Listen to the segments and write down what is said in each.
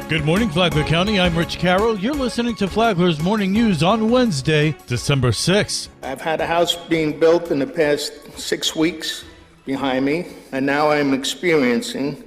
Good morning, Flagler County. I'm Rich Carroll. You're listening to Flagler's Morning News on Wednesday, December 6th. I've had a house being built in the past 6 weeks behind me, and now I'm experiencing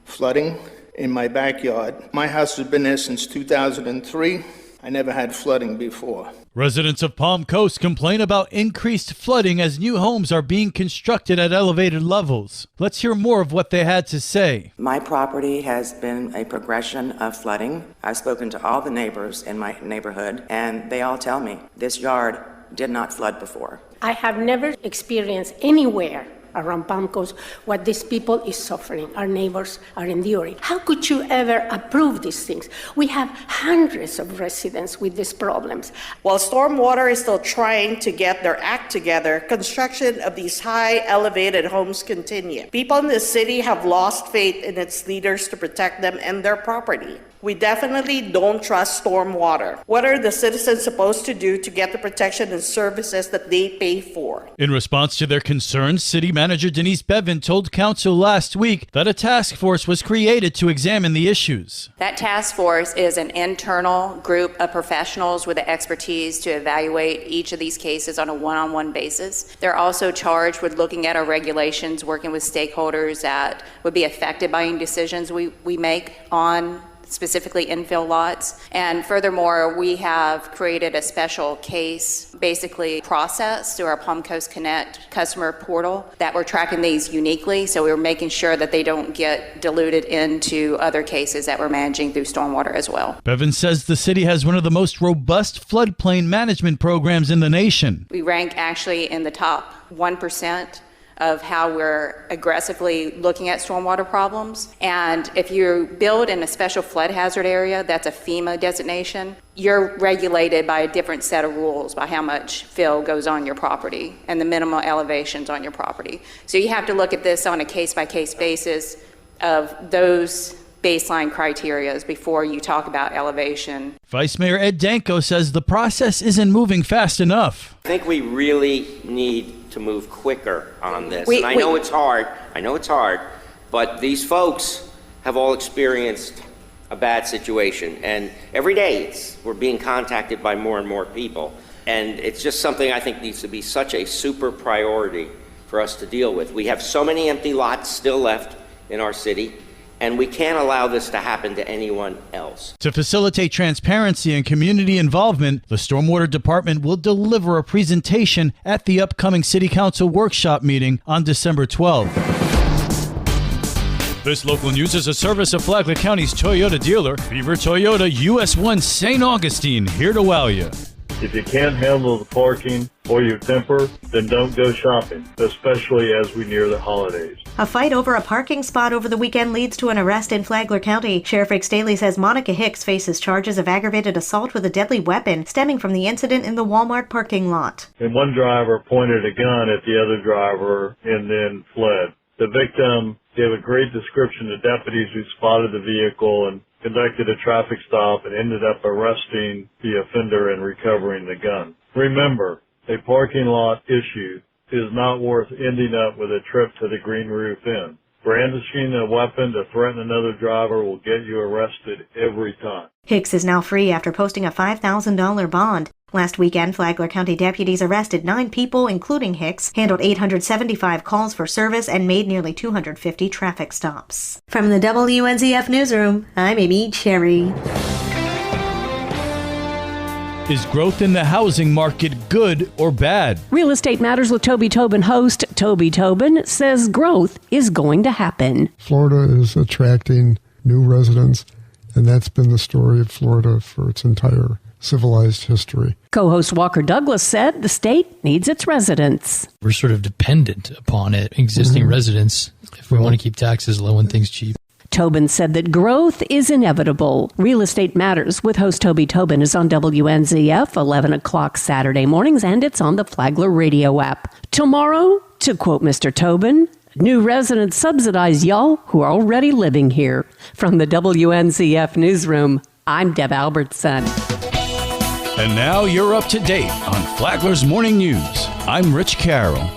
flooding in my backyard. My house has been there since 2003. I never had flooding before. Residents of Palm Coast complain about increased flooding as new homes are being constructed at elevated levels. Let's hear more of what they had to say. My property has been a progression of flooding. I've spoken to all the neighbors in my neighborhood, and they all tell me this yard did not flood before. I have never experienced anywhere around Palm Coast what these people is suffering, our neighbors are enduring. How could you ever approve these things? We have hundreds of residents with these problems. While stormwater is still trying to get their act together, construction of these high elevated homes continue. People in this city have lost faith in its leaders to protect them and their property. We definitely don't trust stormwater. What are the citizens supposed to do to get the protection and services that they pay for? In response to their concerns, City Manager Denise Bevan told Council last week that a task force was created to examine the issues. That task force is an internal group of professionals with the expertise to evaluate each of these cases on a one-on-one basis. They're also charged with looking at our regulations, working with stakeholders that would be affected by any decisions we make on specifically infill lots. And furthermore, we have created a special case, basically process through our Palm Coast Connect customer portal that we're tracking these uniquely. So we're making sure that they don't get diluted into other cases that we're managing through stormwater as well. Bevan says the city has one of the most robust floodplain management programs in the nation. We rank actually in the top 1% of how we're aggressively looking at stormwater problems. And if you build in a special flood hazard area, that's a FEMA designation, you're regulated by a different set of rules by how much fill goes on your property and the minimal elevations on your property. So you have to look at this on a case-by-case basis of those baseline criteria before you talk about elevation. Vice Mayor Ed Danko says the process isn't moving fast enough. I think we really need to move quicker on this. I know it's hard, but these folks have all experienced a bad situation, and every day we're being contacted by more and more people, and it's just something I think needs to be such a super priority for us to deal with. We have so many empty lots still left in our city, and we can't allow this to happen to anyone else. To facilitate transparency and community involvement, the Stormwater Department will deliver a presentation at the upcoming City Council workshop meeting on December 12th. This local news is a service of Flagler County's Toyota dealer, Beaver Toyota, US 1 St. Augustine, here to wow you. If you can't handle the parking or your temper, then don't go shopping, especially as we near the holidays. A fight over a parking spot over the weekend leads to an arrest in Flagler County. Sheriff Rick Staley says Monica Hicks faces charges of aggravated assault with a deadly weapon stemming from the incident in the Walmart parking lot. And one driver pointed a gun at the other driver and then fled. The victim gave a great description to deputies who spotted the vehicle and conducted a traffic stop and ended up arresting the offender and recovering the gun. Remember, a parking lot issue is not worth ending up with a trip to the Green Roof Inn. Brandishing a weapon to threaten another driver will get you arrested every time. Hicks is now free after posting a $5,000 bond. Last weekend, Flagler County deputies arrested 9 people, including Hicks, handled 875 calls for service, and made nearly 250 traffic stops. From the WNZF Newsroom, I'm Amy Cherry. Is growth in the housing market good or bad? Real Estate Matters with Toby Tobin host Toby Tobin says growth is going to happen. Florida is attracting new residents, and that's been the story of Florida for its entire civilized history. Co-host Walker Douglas said the state needs its residents. We're sort of dependent upon it, existing residents, if we want to keep taxes low and things cheap. Tobin said that growth is inevitable. Real Estate Matters with host Toby Tobin is on WNZF 11 o'clock Saturday mornings, and it's on the Flagler radio app. Tomorrow, to quote Mr. Tobin, new residents subsidize y'all who are already living here. From the WNZF Newsroom, I'm Deb Albertson. And now you're up to date on Flagler's Morning News. I'm Rich Carroll.